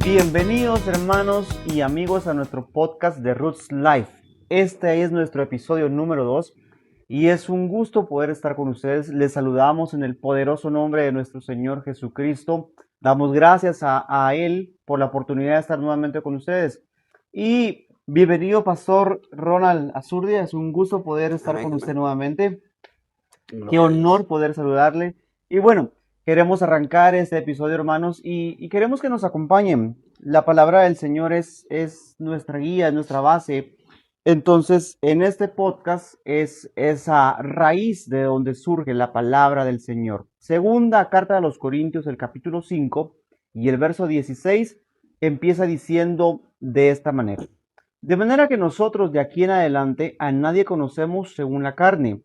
Bienvenidos hermanos y amigos a nuestro podcast de Roots Life. Este es nuestro episodio número 2 y es un gusto poder estar con ustedes. Les saludamos en el poderoso nombre de nuestro Señor Jesucristo. Damos gracias a Él por la oportunidad de estar nuevamente con ustedes. Y bienvenido Pastor Ronald Azurdia, es un gusto poder estar con usted nuevamente. Qué honor poder saludarle. Y bueno, queremos arrancar este episodio, hermanos, y queremos que nos acompañen. La palabra del Señor es nuestra guía, es nuestra base. Entonces, en este podcast es esa raíz de donde surge la palabra del Señor. Segunda carta a los Corintios, el capítulo 5 y el verso 16 empieza diciendo de esta manera. De manera que nosotros de aquí en adelante a nadie conocemos según la carne.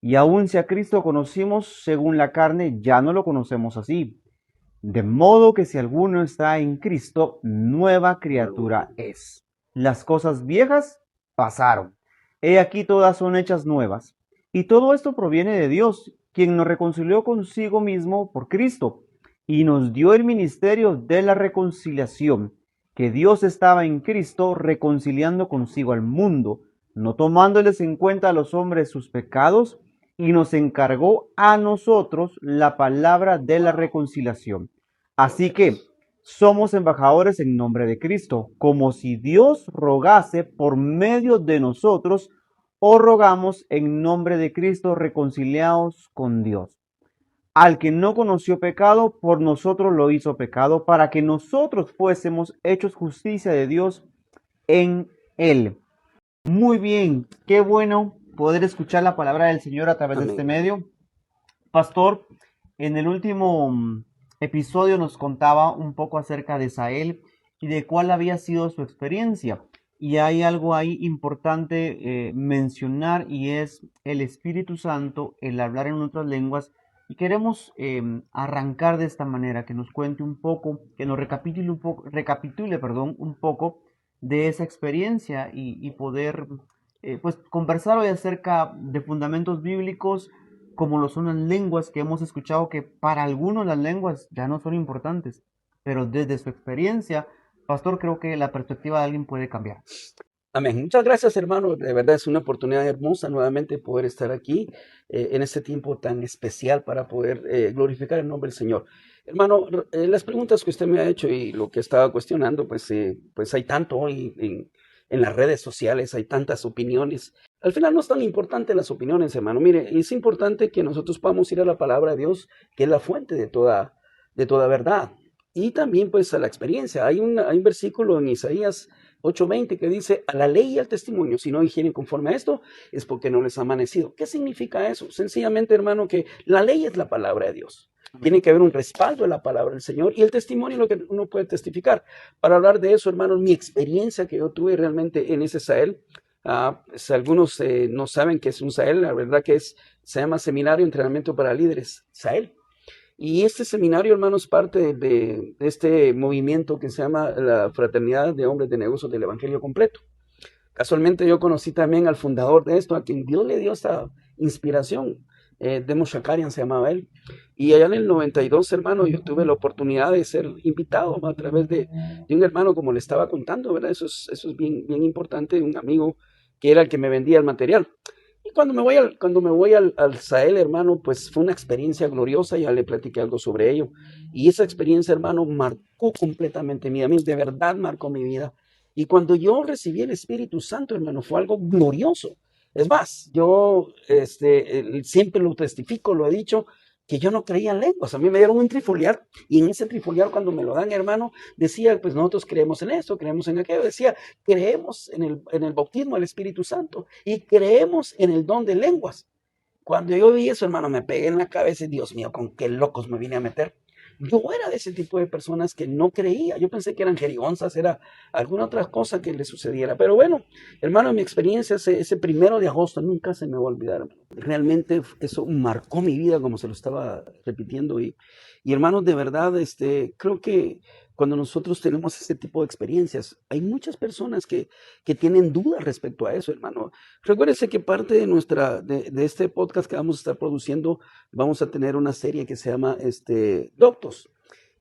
Y aun si a Cristo conocimos según la carne, ya no lo conocemos así. De modo que si alguno está en Cristo, nueva criatura es. Las cosas viejas pasaron. He aquí todas son hechas nuevas. Y todo esto proviene de Dios, quien nos reconcilió consigo mismo por Cristo, y nos dio el ministerio de la reconciliación, que Dios estaba en Cristo reconciliando consigo al mundo, no tomándoles en cuenta a los hombres sus pecados, y nos encargó a nosotros la palabra de la reconciliación. Así que somos embajadores en nombre de Cristo, como si Dios rogase por medio de nosotros, o rogamos en nombre de Cristo reconciliados con Dios. Al que no conoció pecado, por nosotros lo hizo pecado, para que nosotros fuésemos hechos justicia de Dios en él. Muy bien, qué bueno poder escuchar la palabra del Señor a través de este medio. Pastor, en el último episodio nos contaba un poco acerca de Sael y de cuál había sido su experiencia. Y hay algo ahí importante mencionar y es el Espíritu Santo, el hablar en otras lenguas. Y queremos arrancar de esta manera, que nos cuente un poco, que nos recapitule un poco de esa experiencia y poder pues conversar hoy acerca de fundamentos bíblicos como lo son las lenguas, que hemos escuchado que para algunos las lenguas ya no son importantes, pero desde su experiencia, Pastor, creo que la perspectiva de alguien puede cambiar. Amén. Muchas gracias, hermano. De verdad es una oportunidad hermosa nuevamente poder estar aquí en este tiempo tan especial para poder glorificar el nombre del Señor. Hermano, las preguntas que usted me ha hecho y lo que estaba cuestionando, pues hay tanto hoy en las redes sociales, hay tantas opiniones. Al final no es tan importante las opiniones, hermano. Mire, es importante que nosotros podamos ir a la palabra de Dios, que es la fuente de toda verdad. Y también pues a la experiencia. Hay un versículo en Isaías 8:20 que dice, a la ley y al testimonio, si no ingieren conforme a esto, es porque no les ha amanecido. ¿Qué significa eso? Sencillamente, hermano, que la ley es la palabra de Dios. Tiene que haber un respaldo de la palabra del Señor y el testimonio es lo que uno puede testificar. Para hablar de eso, hermano, mi experiencia que yo tuve realmente en ese Sahel, pues algunos no saben qué es un Sahel, la verdad que se llama Seminario de Entrenamiento para Líderes, Sahel. Y este seminario, hermano, es parte de este movimiento que se llama la Fraternidad de Hombres de Negocios del Evangelio Completo. Casualmente yo conocí también al fundador de esto, a quien Dios le dio esta inspiración. Demo Shakarian se llamaba él. Y allá en el 92, hermano, yo tuve la oportunidad de ser invitado a través de un hermano, como le estaba contando, ¿verdad? Eso es bien, bien importante, un amigo que era el que me vendía el material. Y cuando me voy al Sahel, hermano, pues fue una experiencia gloriosa, ya le platiqué algo sobre ello. Y esa experiencia, hermano, marcó completamente mi vida, a mí de verdad marcó mi vida. Y cuando yo recibí el Espíritu Santo, hermano, fue algo glorioso. Es más, yo siempre lo testifico, lo he dicho, que yo no creía en lenguas. A mí me dieron un trifoliar y en ese trifoliar cuando me lo dan, hermano, decía, pues nosotros creemos en esto, creemos en aquello. Decía, creemos en el bautismo del Espíritu Santo y creemos en el don de lenguas. Cuando yo vi eso, hermano, me pegué en la cabeza y Dios mío, con qué locos me vine a meter. Yo era de ese tipo de personas que no creía. Yo pensé que eran jerigonzas, era alguna otra cosa que le sucediera. Pero bueno, hermano, mi experiencia ese 1 de agosto nunca se me va a olvidar. Realmente eso marcó mi vida, como se lo estaba repitiendo. Y hermanos, de verdad, creo que cuando nosotros tenemos ese tipo de experiencias, hay muchas personas que tienen dudas respecto a eso, hermano. Recuérdese que parte de este podcast que vamos a estar produciendo, vamos a tener una serie que se llama Doctos.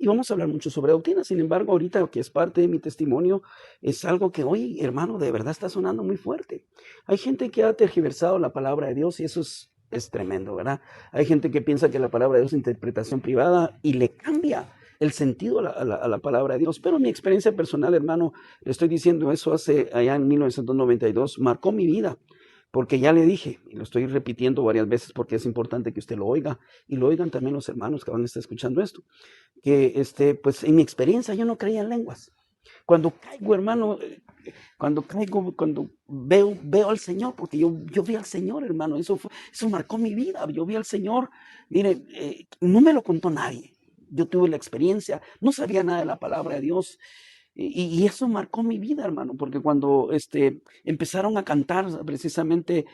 y vamos a hablar mucho sobre doctrina. Sin embargo, ahorita que es parte de mi testimonio, es algo que hoy, hermano, de verdad está sonando muy fuerte. Hay gente que ha tergiversado la palabra de Dios y eso es tremendo, ¿verdad? Hay gente que piensa que la palabra de Dios es interpretación privada y le cambia el sentido a la palabra de Dios. Pero mi experiencia personal, hermano, le estoy diciendo eso allá en 1992, marcó mi vida. Porque ya le dije, y lo estoy repitiendo varias veces porque es importante que usted lo oiga y lo oigan también los hermanos que van a estar escuchando esto, que pues en mi experiencia yo no creía en lenguas. Cuando caigo, hermano, cuando caigo, cuando veo al Señor, porque yo vi al Señor, hermano, eso marcó mi vida, yo vi al Señor, mire, no me lo contó nadie, yo tuve la experiencia, no sabía nada de la palabra de Dios, y eso marcó mi vida, hermano, porque cuando empezaron a cantar precisamente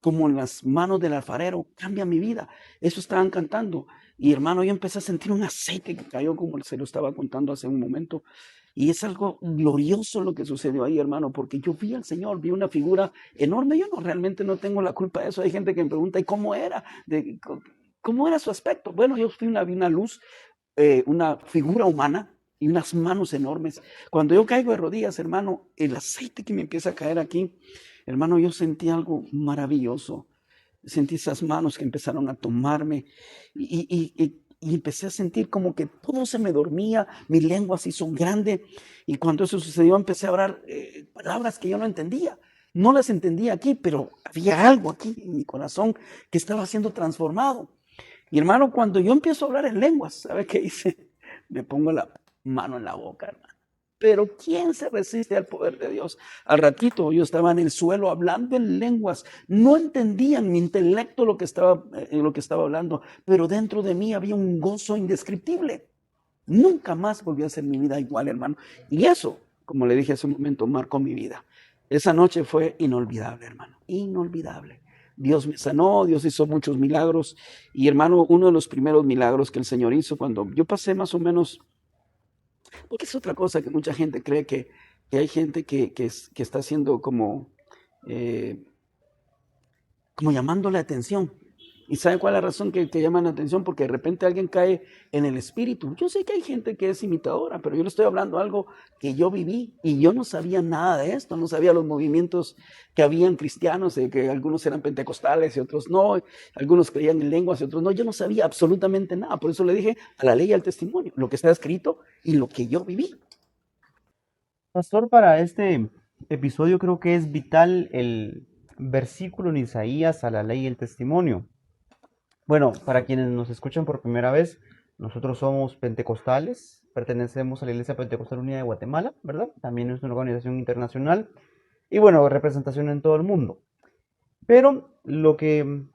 como en las manos del alfarero, cambia mi vida. Eso estaban cantando. Y hermano, yo empecé a sentir un aceite que cayó como se lo estaba contando hace un momento. Y es algo glorioso lo que sucedió ahí, hermano, porque yo vi al Señor, vi una figura enorme. Yo realmente no tengo la culpa de eso. Hay gente que me pregunta, ¿y cómo era? ¿Cómo era su aspecto? Bueno, yo vi una luz, una figura humana y unas manos enormes. Cuando yo caigo de rodillas, hermano, el aceite que me empieza a caer aquí, hermano, yo sentí algo maravilloso. Sentí esas manos que empezaron a tomarme y empecé a sentir como que todo se me dormía, mi lengua se hizo grande y cuando eso sucedió empecé a hablar palabras que yo no entendía. No las entendía aquí, pero había algo aquí en mi corazón que estaba siendo transformado. Y hermano, cuando yo empiezo a hablar en lenguas, ¿sabe qué hice? Me pongo la mano en la boca, hermano. Pero ¿quién se resiste al poder de Dios? Al ratito yo estaba en el suelo hablando en lenguas. No entendía en mi intelecto lo que estaba hablando, pero dentro de mí había un gozo indescriptible. Nunca más volví a hacer mi vida igual, hermano. Y eso, como le dije hace un momento, marcó mi vida. Esa noche fue inolvidable, hermano. Inolvidable. Dios me sanó, Dios hizo muchos milagros. Y hermano, uno de los primeros milagros que el Señor hizo cuando yo pasé más o menos, porque es otra cosa que mucha gente cree que hay gente que está haciendo eh, como llamando la atención. ¿Y sabe cuál es la razón que llaman la atención? Porque de repente alguien cae en el espíritu. Yo sé que hay gente que es imitadora, pero yo le estoy hablando algo que yo viví y yo no sabía nada de esto, no sabía los movimientos que habían cristianos, de que algunos eran pentecostales y otros no, algunos creían en lenguas y otros no. Yo no sabía absolutamente nada, por eso le dije a la ley y al testimonio, lo que está escrito y lo que yo viví. Pastor, para este episodio creo que es vital el versículo en Isaías a la ley y el testimonio. Bueno, para quienes nos escuchan por primera vez, nosotros somos pentecostales, pertenecemos a la Iglesia Pentecostal Unida de Guatemala, ¿verdad? También es una organización internacional y bueno, representación en todo el mundo. Pero lo que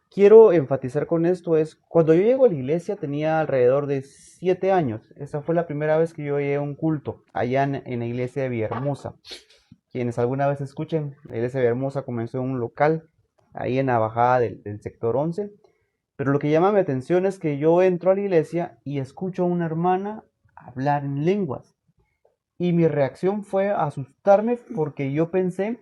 quiero enfatizar con esto es, cuando yo llego a la iglesia tenía alrededor de 7 años. Esa fue la primera vez que yo llegué a un culto allá en la iglesia de Villahermosa. Quienes alguna vez escuchen, la iglesia de Villahermosa comenzó en un local ahí en la bajada del sector 11. Pero lo que llama mi atención es que yo entro a la iglesia y escucho a una hermana hablar en lenguas. Y mi reacción fue asustarme porque yo pensé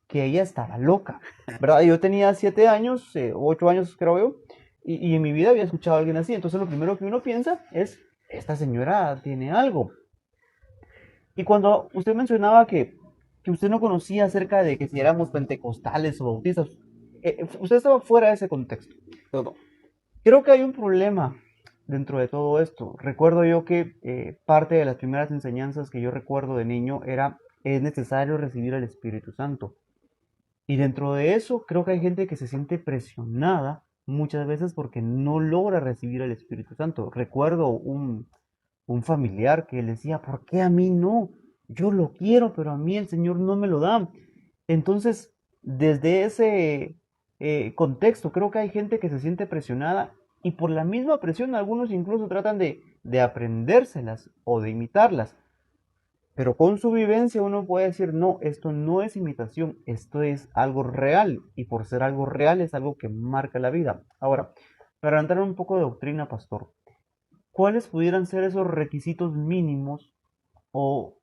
que ella estaba loca, ¿verdad? Yo tenía 7 años, 8 años creo yo, y en mi vida había escuchado a alguien así. Entonces lo primero que uno piensa es, esta señora tiene algo. Y cuando usted mencionaba que usted no conocía acerca de que si éramos pentecostales o bautistas, usted estaba fuera de ese contexto. Todo. Creo que hay un problema dentro de todo esto. Recuerdo yo que parte de las primeras enseñanzas que yo recuerdo de niño era, es necesario recibir al Espíritu Santo. Y dentro de eso creo que hay gente que se siente presionada muchas veces porque no logra recibir al Espíritu Santo. Recuerdo un familiar que le decía, ¿por qué a mí no? Yo lo quiero, pero a mí el Señor no me lo da. Entonces, desde ese contexto, creo que hay gente que se siente presionada y por la misma presión algunos incluso tratan de aprendérselas o de imitarlas. Pero con su vivencia uno puede decir, no, esto no es imitación, esto es algo real. Y por ser algo real es algo que marca la vida. Ahora, para entrar un poco de doctrina, pastor, ¿cuáles pudieran ser esos requisitos mínimos o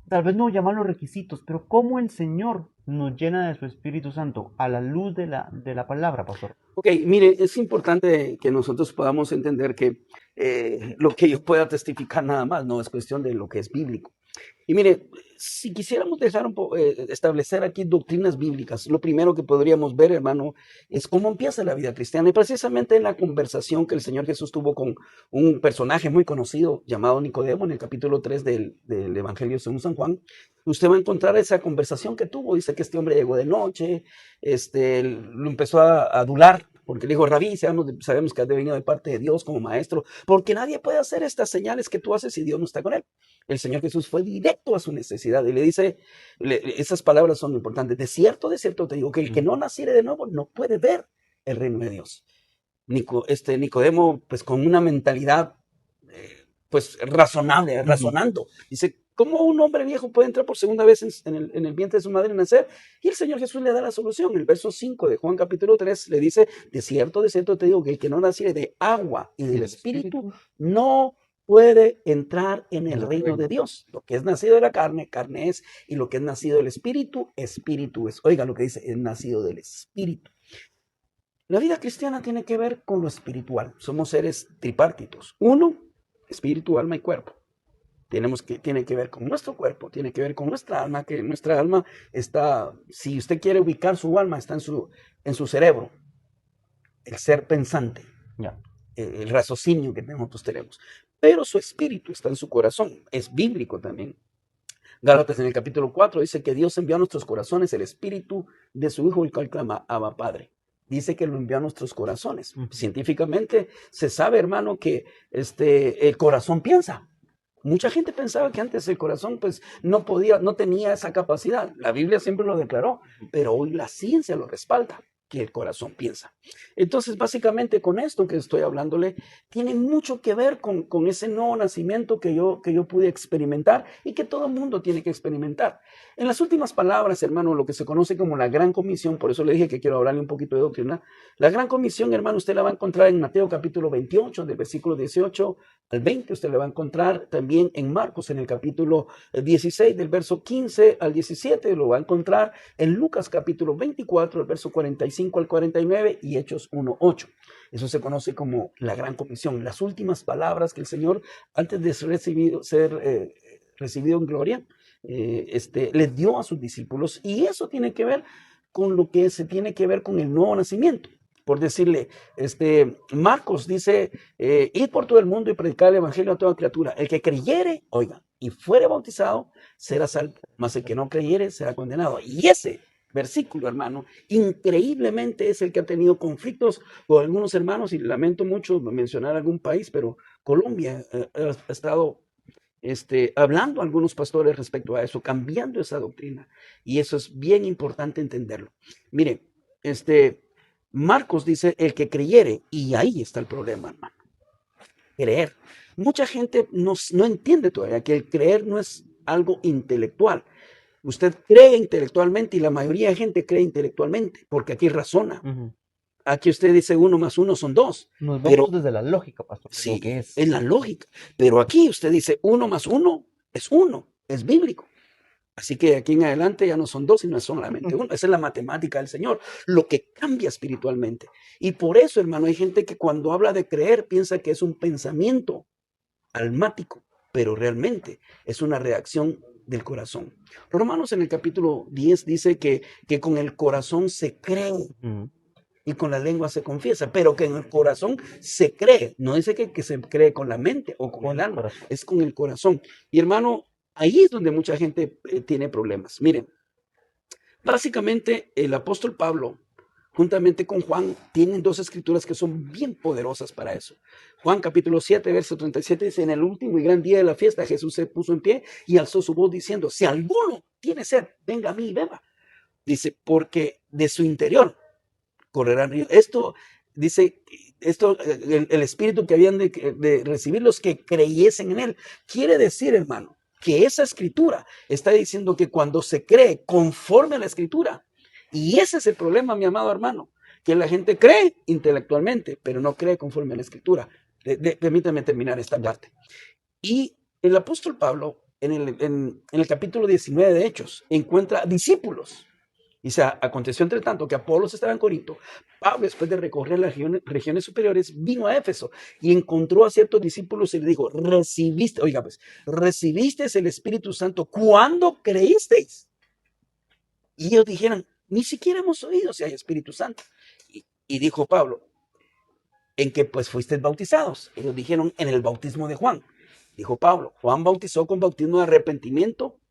tal vez no llamarlos requisitos, pero cómo el Señor nos llena de su Espíritu Santo a la luz de la palabra, pastor? Ok, mire, es importante que nosotros podamos entender que lo que yo pueda testificar nada más no es cuestión de lo que es bíblico. Y mire, si quisiéramos establecer aquí doctrinas bíblicas, lo primero que podríamos ver, hermano, es cómo empieza la vida cristiana. Y precisamente en la conversación que el Señor Jesús tuvo con un personaje muy conocido llamado Nicodemo en el capítulo 3 del Evangelio según San Juan, usted va a encontrar esa conversación que tuvo. Dice que este hombre llegó de noche, lo empezó a adular. Porque le dijo, Rabí, sabemos que has venido de parte de Dios como maestro, porque nadie puede hacer estas señales que tú haces si Dios no está con él. El Señor Jesús fue directo a su necesidad y le dice, esas palabras son importantes, de cierto te digo, que el que no naciere de nuevo no puede ver el reino de Dios. Nicodemo, pues con una mentalidad, pues razonable, razonando, dice, ¿cómo un hombre viejo puede entrar por segunda vez en el vientre de su madre y nacer? Y el Señor Jesús le da la solución. El verso 5 de Juan capítulo 3 le dice, de cierto te digo, que el que no naciere de agua y del Espíritu no puede entrar en el reino de Dios. Lo que es nacido de la carne, carne es, y lo que es nacido del Espíritu, Espíritu es. Oiga lo que dice, es nacido del Espíritu. La vida cristiana tiene que ver con lo espiritual. Somos seres tripártitos. Uno, espíritu, alma y cuerpo. Tiene que ver con nuestro cuerpo, tiene que ver con nuestra alma, que nuestra alma está, si usted quiere ubicar su alma, está en su cerebro, el ser pensante, el raciocinio que nosotros tenemos. Pero su espíritu está en su corazón, es bíblico también. Gálatas en el capítulo 4 dice que Dios envió a nuestros corazones el espíritu de su Hijo, el cual clama, Abba Padre. Dice que lo envió a nuestros corazones. Científicamente se sabe, hermano, que el corazón piensa. Mucha gente pensaba que antes el corazón pues no tenía esa capacidad. La Biblia siempre lo declaró, pero hoy la ciencia lo respalda, que el corazón piensa. Entonces, básicamente con esto que estoy hablándole, tiene mucho que ver con ese nuevo nacimiento que yo pude experimentar y que todo el mundo tiene que experimentar. En las últimas palabras, hermano, lo que se conoce como la Gran Comisión, por eso le dije que quiero hablarle un poquito de doctrina. La Gran Comisión, hermano, usted la va a encontrar en Mateo capítulo 28, del versículo 18 al 20. Usted la va a encontrar también en Marcos, en el capítulo 16, del verso 15 al 17. Lo va a encontrar en Lucas capítulo 24, del verso 45 al 49 y Hechos 1:8. Eso se conoce como la Gran Comisión, las últimas palabras que el Señor, antes de ser recibido en gloria, les dio a sus discípulos, y eso tiene que ver con lo que se tiene que ver con el nuevo nacimiento. Por decirle, Marcos dice, id por todo el mundo y predicar el evangelio a toda criatura. El que creyere, oiga, y fuere bautizado, será salvo, mas el que no creyere será condenado. Y ese versículo, hermano, increíblemente es el que ha tenido conflictos con algunos hermanos, y lamento mucho mencionar algún país, pero Colombia ha estado hablando a algunos pastores respecto a eso, cambiando esa doctrina, y eso es bien importante entenderlo. Mire, Marcos dice, el que creyere, y ahí está el problema, hermano. Creer. Mucha gente no entiende todavía que el creer no es algo intelectual. Usted cree intelectualmente, y la mayoría de gente cree intelectualmente, porque aquí razona. Aquí usted dice 1 más 1 son 2. Nos vamos desde la lógica, pastor. Sí, lo que es la lógica. Pero aquí usted dice 1 más 1 es 1, es bíblico. Así que aquí en adelante ya no son 2, sino es solamente 1. Esa es la matemática del Señor, lo que cambia espiritualmente. Y por eso, hermano, hay gente que cuando habla de creer piensa que es un pensamiento almático, pero realmente es una reacción del corazón. Romanos en el capítulo 10 dice que con el corazón se cree y con la lengua se confiesa, pero que en el corazón se cree. No dice que se cree con la mente o con el alma, es con el corazón. Y hermano, ahí es donde mucha gente tiene problemas. Miren, básicamente el apóstol Pablo, juntamente con Juan, tienen dos escrituras que son bien poderosas para eso. Juan capítulo 7, verso 37 dice, en el último y gran día de la fiesta, Jesús se puso en pie y alzó su voz diciendo, si alguno tiene sed, venga a mí y beba. Dice, porque de su interior correrán ríos. Esto dice, el espíritu que habían de recibir los que creyesen en él. Quiere decir, hermano, que esa escritura está diciendo que cuando se cree conforme a la escritura, y ese es el problema, mi amado hermano, que la gente cree intelectualmente, pero no cree conforme a la escritura. Permítame terminar esta parte. Y el apóstol Pablo, en el capítulo 19 de Hechos, encuentra discípulos. Dice, aconteció entre tanto que Apolos estaba en Corinto, Pablo, después de recorrer las regiones superiores, vino a Éfeso y encontró a ciertos discípulos y le dijo, oiga pues, recibisteis el Espíritu Santo cuando creísteis. Y ellos dijeron, ni siquiera hemos oído si hay Espíritu Santo. Y dijo Pablo, ¿en qué pues fuisteis bautizados? Ellos dijeron, en el bautismo de Juan. Dijo Pablo, Juan bautizó con bautismo de arrepentimiento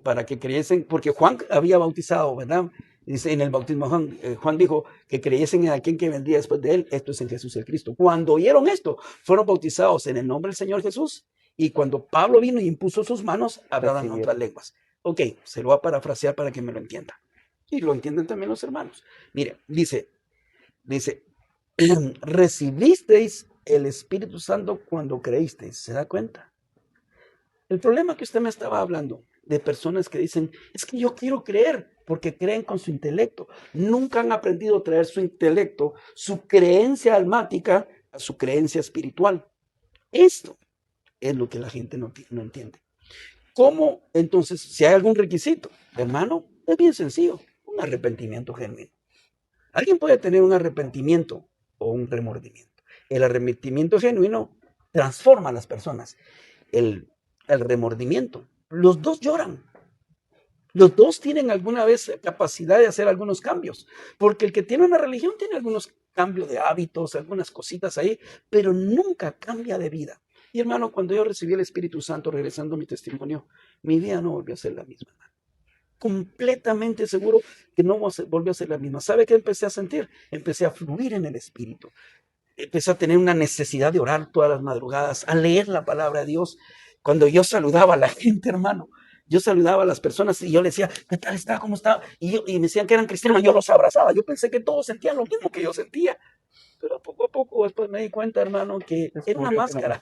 para que creyesen, porque Juan había bautizado, ¿verdad? Dice en el bautismo de Juan, Juan dijo que creyesen en aquel que vendría después de él, esto es en Jesús el Cristo. Cuando oyeron esto, fueron bautizados en el nombre del Señor Jesús, y cuando Pablo vino y impuso sus manos, hablaban otras lenguas. Ok, se lo voy a parafrasear para que me lo entiendan. Y lo entienden también los hermanos. Mire, dice, recibisteis el Espíritu Santo cuando creísteis. ¿Se da cuenta? El problema que usted me estaba hablando de personas que dicen, es que yo quiero creer, porque creen con su intelecto. Nunca han aprendido a traer su intelecto, su creencia almática, a su creencia espiritual. Esto es lo que la gente no entiende. ¿Cómo? Entonces, si hay algún requisito, hermano, es bien sencillo, un arrepentimiento genuino. Alguien puede tener un arrepentimiento o un remordimiento. El arrepentimiento genuino transforma a las personas. El remordimiento, los dos lloran. Los dos tienen alguna vez capacidad de hacer algunos cambios, porque el que tiene una religión tiene algunos cambios de hábitos, algunas cositas ahí, pero nunca cambia de vida. Y hermano, cuando yo recibí el Espíritu Santo, regresando a mi testimonio, mi vida no volvió a ser la misma. Completamente seguro que no volvió a ser la misma. ¿Sabe qué empecé a sentir? Empecé a fluir en el Espíritu. Empecé a tener una necesidad de orar todas las madrugadas, a leer la palabra de Dios. Cuando yo saludaba a la gente, hermano, yo saludaba a las personas y yo les decía, ¿qué tal está? ¿Cómo está? Y me decían que eran cristianos, yo los abrazaba. Yo pensé que todos sentían lo mismo que yo sentía. Pero poco a poco después me di cuenta, hermano, que era una máscara.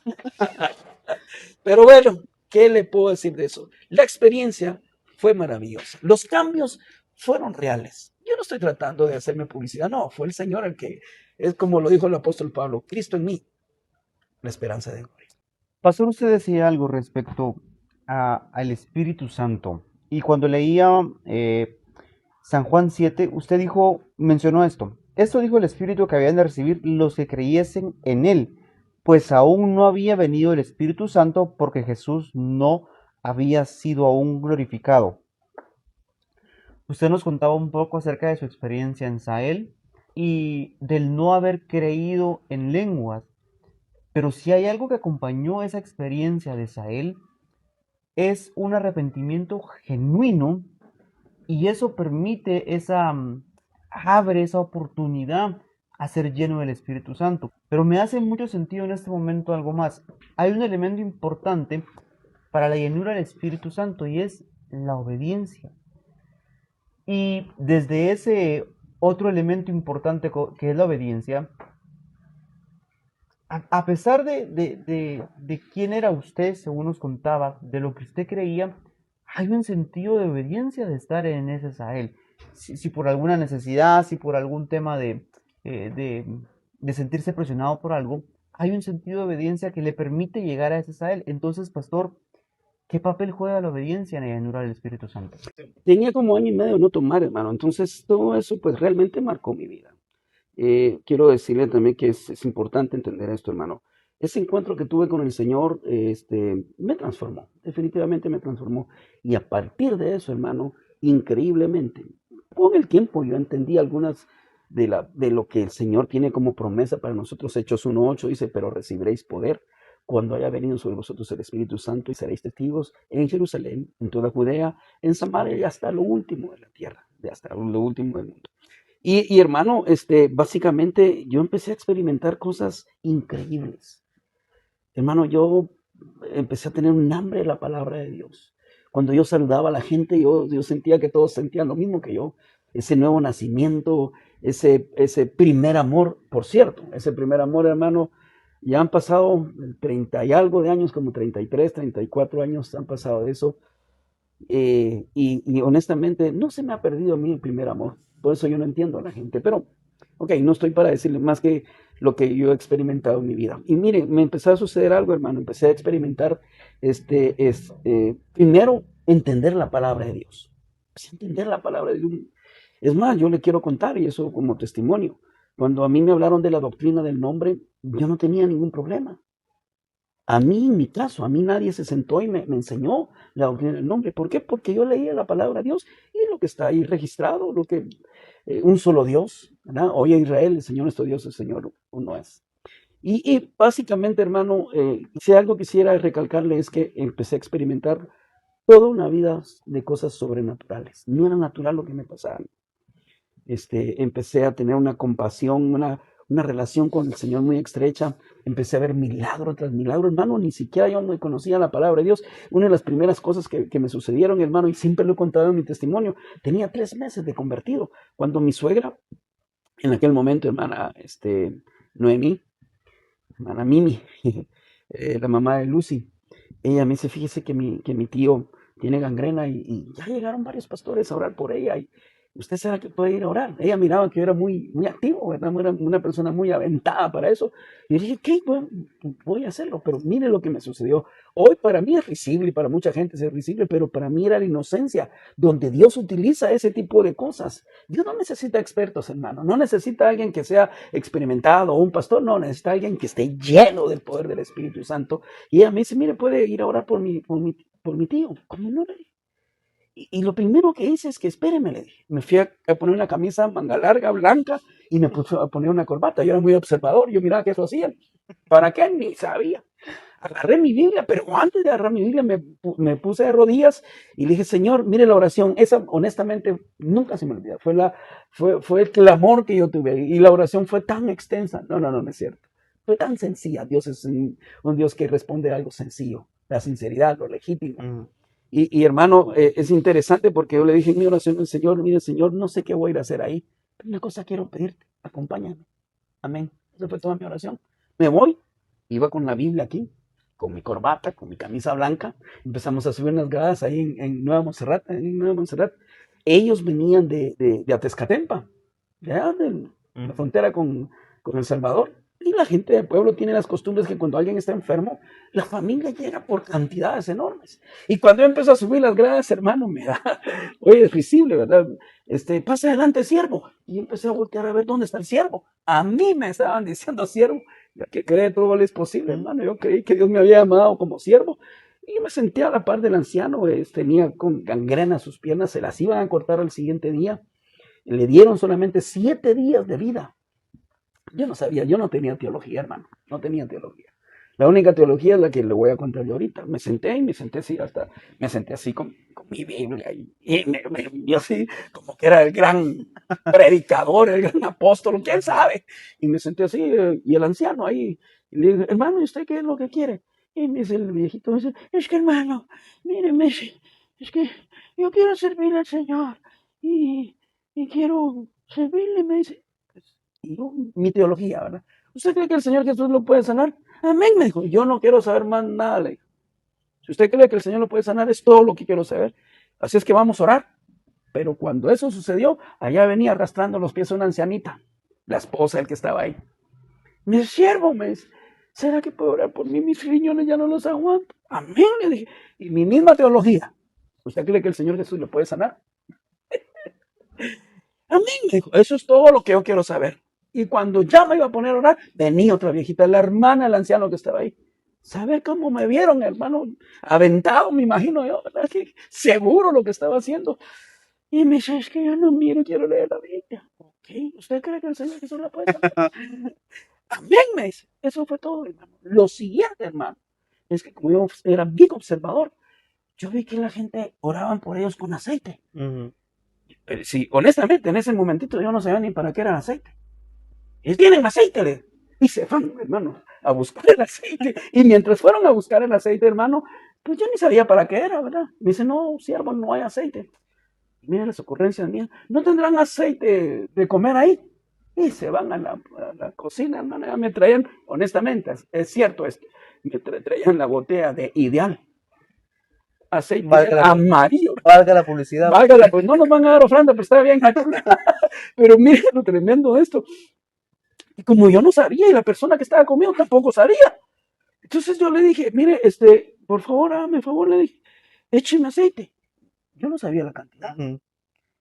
Pero bueno, ¿qué le puedo decir de eso? La experiencia fue maravillosa. Los cambios fueron reales. Yo no estoy tratando de hacerme publicidad, no, fue el Señor el que, es como lo dijo el apóstol Pablo, Cristo en mí, la esperanza de gloria. Pastor, usted decía algo respecto al Espíritu Santo. Y cuando leía San Juan 7, usted mencionó esto. Esto dijo el Espíritu que habían de recibir los que creyesen en Él, pues aún no había venido el Espíritu Santo porque Jesús no había sido aún glorificado. Usted nos contaba un poco acerca de su experiencia en Sahel y del no haber creído en lenguas. Pero si hay algo que acompañó esa experiencia de Sahel, es un arrepentimiento genuino y eso permite abre esa oportunidad a ser lleno del Espíritu Santo. Pero me hace mucho sentido en este momento algo más. Hay un elemento importante para la llenura del Espíritu Santo y es la obediencia. Y desde ese otro elemento importante que es la obediencia, a pesar de quién era usted, según nos contaba, de lo que usted creía, hay un sentido de obediencia de estar en ese Sahel. Si por alguna necesidad, si por algún tema de sentirse presionado por algo, hay un sentido de obediencia que le permite llegar a ese Sahel. Entonces, pastor, ¿qué papel juega la obediencia en la llenura del Espíritu Santo? Tenía como año y medio no tomar, hermano, entonces todo eso pues realmente marcó mi vida. Quiero decirle también que es importante entender esto, hermano. Ese encuentro que tuve con el Señor me transformó, definitivamente me transformó. Y a partir de eso, hermano, increíblemente, con el tiempo yo entendí algunas de lo que el Señor tiene como promesa para nosotros. Hechos 1:8 dice, pero recibiréis poder cuando haya venido sobre vosotros el Espíritu Santo y seréis testigos en Jerusalén, en toda Judea, en Samaria y hasta lo último de la tierra, hasta lo último del mundo. Y hermano, básicamente yo empecé a experimentar cosas increíbles. Hermano, yo empecé a tener un hambre de la palabra de Dios. Cuando yo saludaba a la gente, yo sentía que todos sentían lo mismo que yo. Ese nuevo nacimiento, ese primer amor, por cierto, ese primer amor, hermano, ya han pasado 30 y algo de años, como 33, 34 años han pasado de eso. Y honestamente no se me ha perdido a mí el primer amor. Por eso yo no entiendo a la gente. Pero, ok, no estoy para decirle más que lo que yo he experimentado en mi vida. Y mire, me empezó a suceder algo, hermano. Empecé a experimentar, primero, entender la palabra de Dios. empecé a entender la palabra de Dios. Es más, yo le quiero contar, y eso como testimonio, cuando a mí me hablaron de la doctrina del nombre, yo no tenía ningún problema. A mí, en mi caso, a mí nadie se sentó y me enseñó la doctrina del nombre. ¿Por qué? Porque yo leía la palabra de Dios y lo que está ahí registrado, lo que un solo Dios, ¿verdad? Oye Israel, el Señor nuestro Dios, el Señor uno es. Y básicamente, hermano, si algo quisiera recalcarle es que empecé a experimentar toda una vida de cosas sobrenaturales. No era natural lo que me pasaba. Empecé a tener una compasión, una relación con el Señor muy estrecha. Empecé a ver milagro tras milagro, hermano. Ni siquiera yo no conocía la palabra de Dios. Una de las primeras cosas que me sucedieron, hermano, y siempre lo he contado en mi testimonio, tenía 3 meses de convertido. Cuando mi suegra, en aquel momento, hermana, Noemí, hermana Mimi, la mamá de Lucy, ella me dice, fíjese que mi tío tiene gangrena y ya llegaron varios pastores a orar por ella y usted sabe que puede ir a orar. Ella miraba que yo era muy, muy activo, ¿verdad? Era una persona muy aventada para eso. Y yo dije, ¿qué? Bueno, voy a hacerlo, pero mire lo que me sucedió. Hoy para mí es risible y para mucha gente es risible, pero para mí era la inocencia, donde Dios utiliza ese tipo de cosas. Dios no necesita expertos, hermano, no necesita alguien que sea experimentado o un pastor, no, necesita alguien que esté lleno del poder del Espíritu Santo. Y ella me dice, mire, puede ir a orar por mi tío. ¿Cómo no? Y lo primero que hice es que espéreme, le dije. Me fui a poner una camisa manga larga, blanca, y me puse a poner una corbata. Yo era muy observador, yo miraba que eso hacían. ¿Para qué? Ni sabía. Agarré mi Biblia, pero antes de agarrar mi Biblia me puse de rodillas y le dije, Señor, mire la oración. Esa, honestamente, nunca se me olvida. Fue el clamor que yo tuve. Y la oración fue tan extensa. No es cierto. Fue tan sencilla. Dios es un Dios que responde a algo sencillo. La sinceridad, lo legítimo. Y hermano, es interesante porque yo le dije en mi oración al Señor, mire Señor, no sé qué voy a ir a hacer ahí, pero una cosa quiero pedirte, acompáñame. Amén. Esa fue toda mi oración. Me voy, iba con la Biblia aquí, con mi corbata, con mi camisa blanca, empezamos a subir las gradas ahí en Nueva Montserrat. Ellos venían de Atezcatempa, ya de la frontera con El Salvador. Y la gente del pueblo tiene las costumbres que cuando alguien está enfermo, la familia llega por cantidades enormes. Y cuando yo empiezo a subir las gradas, hermano, me da, oye, es risible, ¿verdad? Pasa adelante, siervo. Y empecé a voltear a ver dónde está el siervo. A mí me estaban diciendo siervo, ya que cree todo es posible, hermano. Yo creí que Dios me había llamado como siervo. Y me senté a la par del anciano, tenía con gangrena sus piernas, se las iban a cortar al siguiente día. Le dieron solamente 7 días de vida. Yo no sabía, yo no tenía teología, hermano, no tenía teología. La única teología es la que le voy a contar yo ahorita. Me senté así con mi Biblia y así como que era el gran predicador, el gran apóstol, quién sabe. Y me senté así y el anciano ahí, y le dije, hermano, ¿y usted qué es lo que quiere? Y me dice el viejito, me dice, es que hermano, mire, es que yo quiero servirle al Señor y quiero servirle, me dice. Y yo, mi teología, ¿verdad? ¿Usted cree que el Señor Jesús lo puede sanar? Amén, me dijo. Yo no quiero saber más nada, le dijo. Si usted cree que el Señor lo puede sanar, es todo lo que quiero saber. Así es que vamos a orar. Pero cuando eso sucedió, allá venía arrastrando los pies una ancianita, la esposa del que estaba ahí. Mi siervo me dice, ¿será que puede orar por mí? Mis riñones ya no los aguanto. Amén, le dije. Y mi misma teología. ¿Usted cree que el Señor Jesús lo puede sanar? Amén, me dijo. Eso es todo lo que yo quiero saber. Y cuando ya me iba a poner a orar, venía otra viejita, la hermana del anciano que estaba ahí. ¿Sabe cómo me vieron, hermano? Aventado, me imagino yo, ¿verdad? Que seguro lo que estaba haciendo. Y me dice, es que yo no miro, quiero leer la Biblia. Ok, ¿usted cree que el Señor Jesús la puede sanar? Amén, me dice. Eso fue todo, hermano. Lo siguiente, hermano, es que como yo era bien observador, yo vi que la gente oraban por ellos con aceite. Pero sí, honestamente, en ese momentito yo no sabía ni para qué era el aceite. Y tienen aceite, y se van, hermano, a buscar el aceite. Y mientras fueron a buscar el aceite, hermano, pues yo ni sabía para qué era, ¿verdad? Me dice, no, siervo, no hay aceite. Y mira las ocurrencias mías, no tendrán aceite de comer ahí. Y se van a la cocina, hermano, ya me traían, honestamente, es cierto esto, me traían la botella de Ideal. Aceite amarillo. Valga la publicidad. Pues no nos van a dar ofrenda, pero está bien. Pero miren lo tremendo de esto. Y como yo no sabía y la persona que estaba conmigo tampoco sabía. Entonces yo le dije, mire, por favor, hágame favor, le dije, écheme aceite. Yo no sabía la cantidad.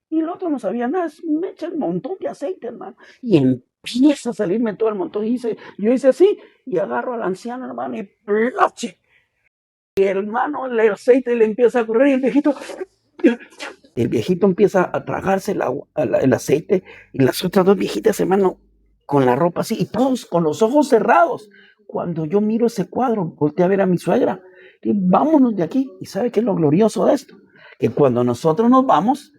Y el otro no sabía nada, me echa un montón de aceite, hermano. Y empieza a salirme todo el montón. Yo hice así, y agarro al anciano, hermano, y ¡plache! Y hermano, el aceite le empieza a correr, y el viejito empieza a tragarse el aceite, y las otras dos viejitas, hermano, con la ropa así, y todos con los ojos cerrados. Cuando yo miro ese cuadro, volteé a ver a mi suegra, y vámonos de aquí. ¿Y sabe qué es lo glorioso de esto? Que cuando nosotros nos vamos,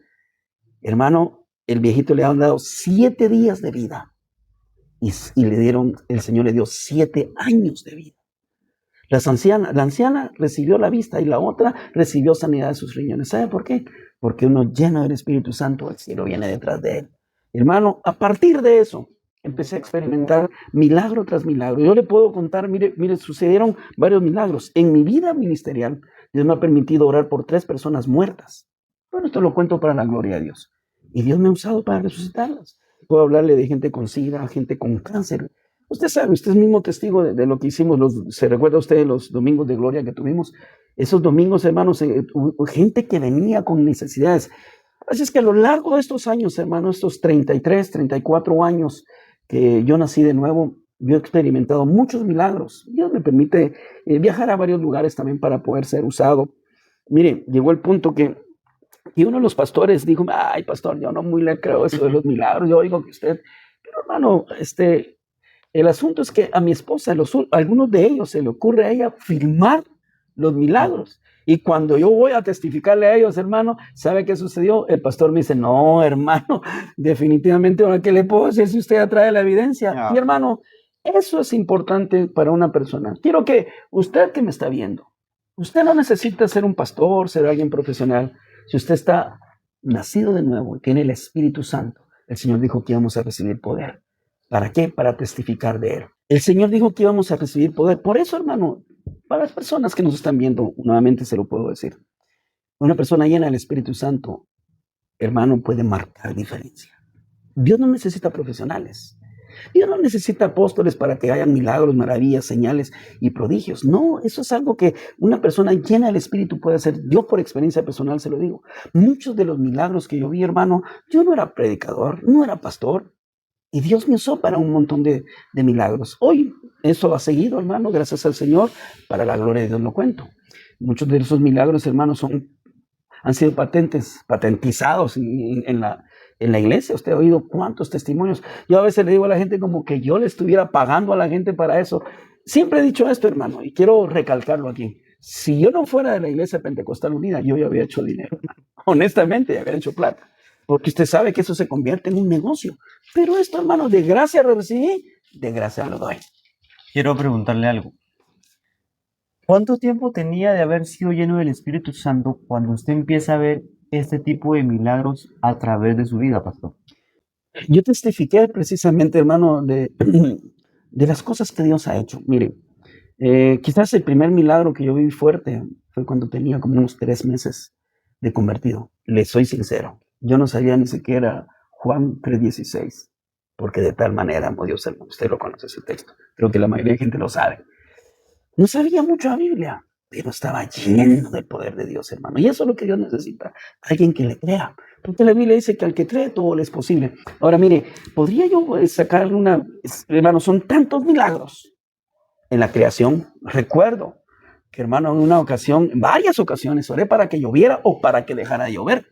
hermano, el viejito le han dado 7 días de vida, y el Señor le dio 7 años de vida. La anciana recibió la vista y la otra recibió sanidad de sus riñones. ¿Sabe por qué? Porque uno lleno del Espíritu Santo, el cielo viene detrás de él. Hermano, a partir de eso, empecé a experimentar milagro tras milagro. Yo le puedo contar, mire, sucedieron varios milagros. En mi vida ministerial, Dios me ha permitido orar por 3 personas muertas. Bueno, esto lo cuento para la gloria de Dios. Y Dios me ha usado para resucitarlas. Puedo hablarle de gente con SIDA, gente con cáncer. Usted sabe, usted es mismo testigo de lo que hicimos. ¿Se recuerda usted los domingos de gloria que tuvimos? Esos domingos, hermanos, hubo gente que venía con necesidades. Así es que a lo largo de estos años, hermanos, estos 33, 34 años que yo nací de nuevo, yo he experimentado muchos milagros. Dios me permite viajar a varios lugares también para poder ser usado. Mire, llegó el punto que uno de los pastores dijo: ay, pastor, yo no muy le creo eso de los milagros. Yo oigo que usted, pero hermano, el asunto es que a mi esposa, algunos de ellos, se le ocurre a ella filmar los milagros. Y cuando yo voy a testificarle a ellos, hermano, ¿sabe qué sucedió? El pastor me dice: no, hermano, definitivamente, ¿qué le puedo decir si usted ya trae la evidencia? Ah, Y hermano, eso es importante para una persona. Quiero que usted que me está viendo, usted no necesita ser un pastor, ser alguien profesional. Si usted está nacido de nuevo y tiene el Espíritu Santo, el Señor dijo que íbamos a recibir poder. ¿Para qué? Para testificar de Él. El Señor dijo que íbamos a recibir poder. Por eso, hermano, para las personas que nos están viendo, nuevamente se lo puedo decir, una persona llena del Espíritu Santo, hermano, puede marcar diferencia. Dios no necesita profesionales. Dios no necesita apóstoles para que hayan milagros, maravillas, señales y prodigios. No, eso es algo que una persona llena del Espíritu puede hacer. Yo por experiencia personal se lo digo. Muchos de los milagros que yo vi, hermano, yo no era predicador, no era pastor. Y Dios me usó para un montón de milagros. Hoy eso ha seguido, hermano, gracias al Señor, para la gloria de Dios lo cuento. Muchos de esos milagros, hermanos, han sido patentizados en la iglesia. Usted ha oído cuántos testimonios. Yo a veces le digo a la gente como que yo le estuviera pagando a la gente para eso. Siempre he dicho esto, hermano, y quiero recalcarlo aquí. Si yo no fuera de la Iglesia Pentecostal Unida, yo ya había hecho dinero. Honestamente, ya había hecho plata. Porque usted sabe que eso se convierte en un negocio. Pero esto, hermano, de gracia lo recibí, de gracia lo doy. quiero preguntarle algo. ¿Cuánto tiempo tenía de haber sido lleno del Espíritu Santo cuando usted empieza a ver este tipo de milagros a través de su vida, pastor? Yo testifiqué precisamente, hermano, de las cosas que Dios ha hecho. Mire, quizás el primer milagro que yo vi fuerte fue cuando tenía como unos 3 meses de convertido. Le soy sincero, yo no sabía ni siquiera Juan 3:16, porque de tal manera amó Dios al mundo. Usted lo conoce ese texto, creo que la mayoría de gente lo sabe. No sabía mucho la Biblia, pero estaba lleno del poder de Dios, hermano. Y eso es lo que Dios necesita, alguien que le crea. Porque la Biblia dice que al que cree todo le es posible. Ahora, mire, podría yo sacarle hermano, son tantos milagros en la creación. Recuerdo que, hermano, en una ocasión, en varias ocasiones, oré para que lloviera o para que dejara de llover.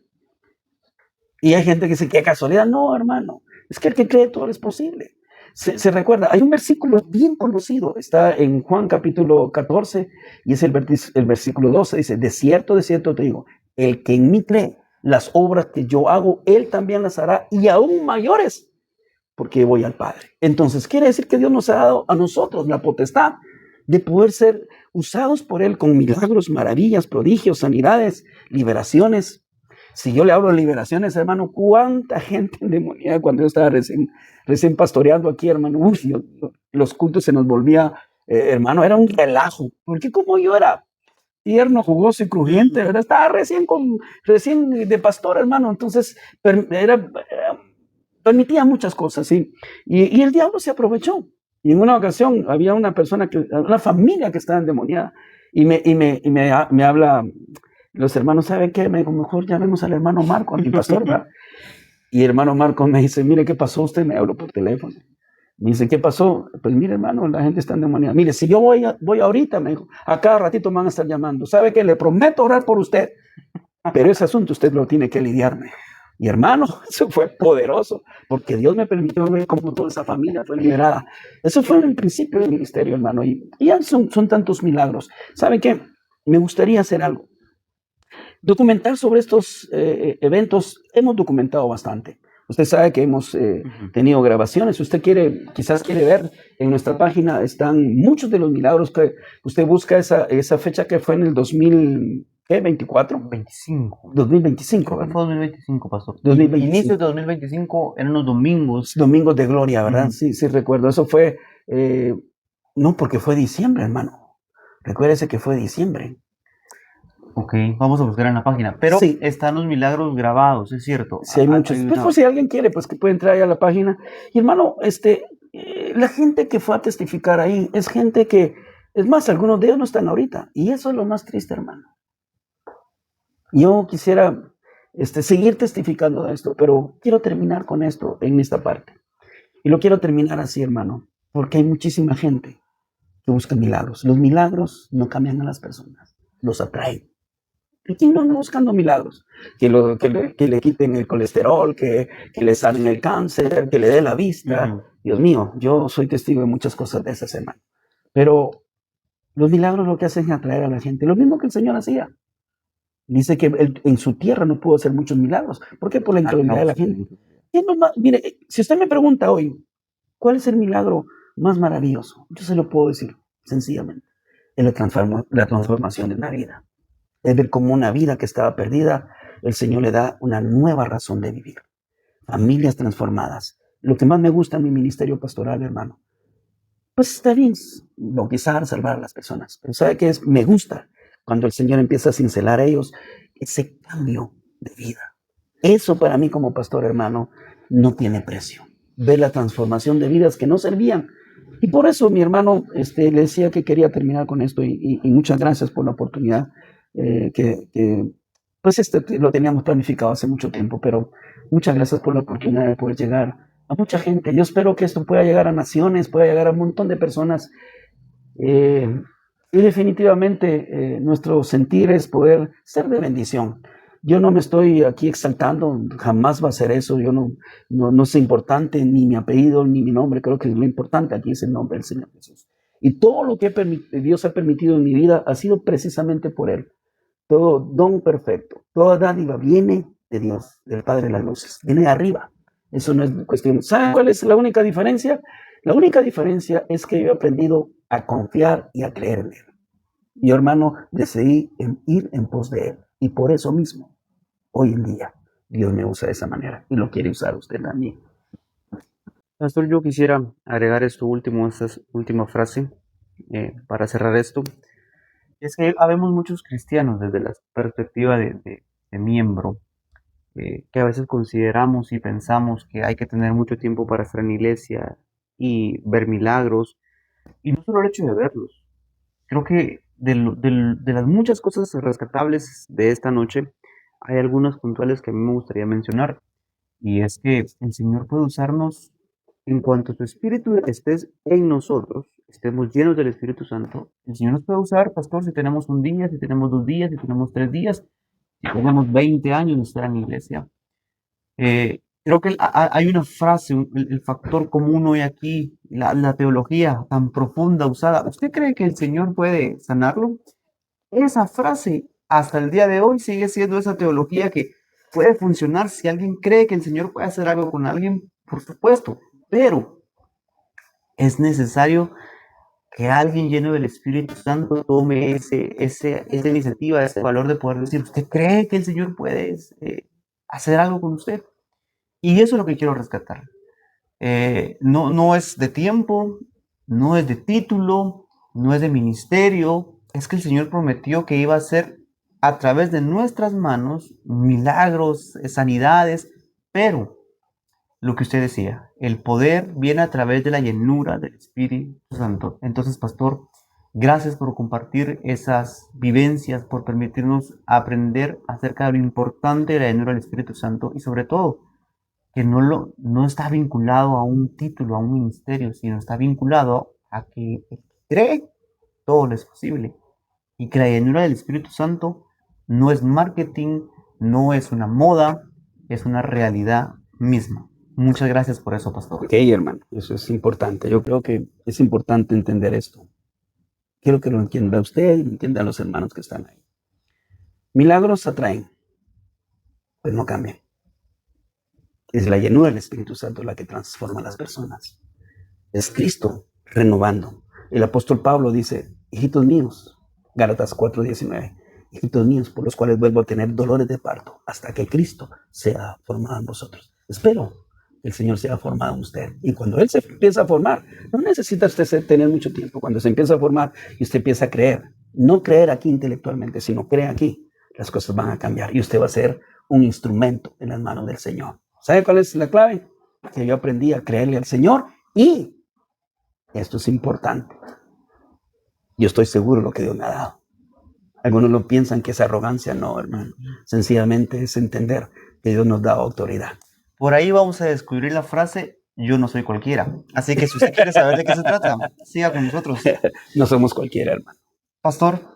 Y hay gente que dice, qué casualidad. No, hermano, es que el que cree todo es posible. Se recuerda, hay un versículo bien conocido, está en Juan capítulo 14 y es el versículo 12, dice: de cierto te digo, el que en mí cree, las obras que yo hago, él también las hará y aún mayores, porque voy al Padre. Entonces quiere decir que Dios nos ha dado a nosotros la potestad de poder ser usados por Él con milagros, maravillas, prodigios, sanidades, liberaciones. Si yo le hablo de liberaciones, hermano, cuánta gente endemoniada cuando yo estaba recién pastoreando aquí, hermano. Los cultos se nos volvía, hermano, era un relajo. Porque como yo era tierno, jugoso y crujiente, ¿verdad? Estaba recién de pastor, hermano. Entonces, permitía muchas cosas, ¿sí? Y el diablo se aprovechó. Y en una ocasión había una familia que estaba endemoniada. Y me habla Los hermanos, ¿saben qué? Me dijo, mejor llamemos al hermano Marco, a mi pastor, ¿verdad? Y hermano Marco me dice, mire, ¿qué pasó? Usted me habló por teléfono. Me dice, ¿qué pasó? Pues mire, hermano, la gente está endemoniada. Mire, si yo voy ahorita, me dijo, a cada ratito me van a estar llamando. ¿Sabe qué? Le prometo orar por usted, pero ese asunto usted lo tiene que lidiarme. Y hermano, eso fue poderoso, porque Dios me permitió ver cómo toda esa familia fue liberada. Eso fue en el principio del ministerio, hermano. Y ya son tantos milagros. ¿Saben qué? Me gustaría hacer algo. Documentar sobre estos eventos, hemos documentado bastante. Usted sabe que hemos tenido grabaciones. Usted quizás quiere ver en nuestra página, están muchos de los milagros que usted busca esa fecha que fue en el 2024. 25. 2025. Creo que fue 2025, pastor. 2025. Inicios de 2025 eran los domingos. Domingos de gloria, ¿verdad? Ujú. Sí, sí, recuerdo. Eso fue, no, porque fue diciembre, hermano. Recuérdese que fue diciembre. Ok, vamos a buscar en la página. Pero Sí. están los milagros grabados, es cierto. Sí, hay muchos. Hay Pues, por si alguien quiere, pues que puede entrar ahí a la página. Y hermano, la gente que fue a testificar ahí es gente que, es más, algunos de ellos no están ahorita. Y eso es lo más triste, hermano. Yo quisiera seguir testificando de esto, pero quiero terminar con esto en esta parte. Y lo quiero terminar así, hermano, porque hay muchísima gente que busca milagros. Los milagros no cambian a las personas, los atraen. ¿Y quién no anda buscando milagros? Que le quiten el colesterol, que le sanen el cáncer, que le dé la vista. Ujú. Dios mío, yo soy testigo de muchas cosas de esa semana. Pero los milagros lo que hacen es atraer a la gente. Lo mismo que el Señor hacía. Dice que él, en su tierra no pudo hacer muchos milagros. ¿Por qué? Por la incredulidad de la gente. Mire, si usted me pregunta hoy, ¿cuál es el milagro más maravilloso? Yo se lo puedo decir sencillamente. Es la transformación de una vida. Es ver cómo una vida que estaba perdida, el Señor le da una nueva razón de vivir. Familias transformadas. Lo que más me gusta en mi ministerio pastoral, hermano, pues está bien bautizar, salvar a las personas. Pero ¿sabe qué es? Me gusta cuando el Señor empieza a cincelar a ellos ese cambio de vida. Eso para mí como pastor, hermano, no tiene precio. Ver la transformación de vidas que no servían. Y por eso, mi hermano, le decía que quería terminar con esto y muchas gracias por la oportunidad pues lo teníamos planificado hace mucho tiempo, pero muchas gracias por la oportunidad de poder llegar a mucha gente. Yo espero que esto pueda llegar a naciones, pueda llegar a un montón de personas. Y definitivamente nuestro sentir es poder ser de bendición. Yo no me estoy aquí exaltando, jamás va a ser eso. Yo no es importante ni mi apellido ni mi nombre. Creo que lo importante aquí es el nombre del Señor Jesús. Y todo lo que Dios ha permitido en mi vida ha sido precisamente por Él. Todo don perfecto, toda dádiva viene de Dios, del Padre de las luces, viene de arriba. Eso no es cuestión. ¿Saben cuál es la única diferencia? La única diferencia es que yo he aprendido a confiar y a creer en Él. Yo, hermano, decidí ir en pos de Él. Y por eso mismo, hoy en día, Dios me usa de esa manera y lo quiere usar usted también. Pastor, yo quisiera agregar esta última frase para cerrar esto. Es que habemos muchos cristianos desde la perspectiva de miembro, que a veces consideramos y pensamos que hay que tener mucho tiempo para estar en iglesia y ver milagros, y no solo el hecho de verlos. Creo que de las muchas cosas rescatables de esta noche, hay algunas puntuales que a mí me gustaría mencionar, y es que el Señor puede usarnos en cuanto su Espíritu esté en nosotros, estemos llenos del Espíritu Santo. El Señor nos puede usar, pastor, si tenemos un día, si tenemos 2 días, si tenemos 3 días, si tenemos 20 años de estar en la iglesia. Creo que hay una frase, el factor común hoy aquí, la teología tan profunda usada. ¿Usted cree que el Señor puede sanarlo? Esa frase hasta el día de hoy sigue siendo esa teología que puede funcionar si alguien cree que el Señor puede hacer algo con alguien, por supuesto, pero es necesario que alguien lleno del Espíritu Santo tome esa iniciativa, ese valor de poder decir, ¿usted cree que el Señor puede hacer algo con usted? Y eso es lo que quiero rescatar. No es de tiempo, no es de título, no es de ministerio, es que el Señor prometió que iba a hacer a través de nuestras manos milagros, sanidades, pero lo que usted decía, el poder viene a través de la llenura del Espíritu Santo. Entonces, pastor, Gracias por compartir esas vivencias, por permitirnos aprender acerca de lo importante de la llenura del Espíritu Santo y sobre todo que no está vinculado a un título, a un ministerio, sino está vinculado a que el que cree todo lo es posible y que la llenura del Espíritu Santo no es marketing, no es una moda, es una realidad misma. Muchas gracias por eso, pastor. Ok, hermano, eso es importante. Yo creo que es importante entender esto. Quiero que lo entienda usted y lo entiendan los hermanos que están ahí. Milagros atraen, pues no cambian. Es la llenura del Espíritu Santo la que transforma a las personas. Es Cristo renovando. El apóstol Pablo dice, hijitos míos, Gálatas 4:19, hijitos míos, por los cuales vuelvo a tener dolores de parto hasta que Cristo sea formado en vosotros. Espero que el Señor sea formado en usted. Y cuando Él se empieza a formar, no necesita usted tener mucho tiempo. Cuando se empieza a formar y usted empieza a creer, no creer aquí intelectualmente, sino creer aquí, las cosas van a cambiar y usted va a ser un instrumento en las manos del Señor. ¿Sabe cuál es la clave? Que yo aprendí a creerle al Señor y esto es importante. Yo estoy seguro de lo que Dios me ha dado. Algunos lo piensan que es arrogancia. No, hermano. Sencillamente es entender que Dios nos da autoridad. Por ahí vamos a descubrir la frase, yo no soy cualquiera. Así que si usted quiere saber de qué se trata, siga con nosotros. No somos cualquiera, hermano. Pastor,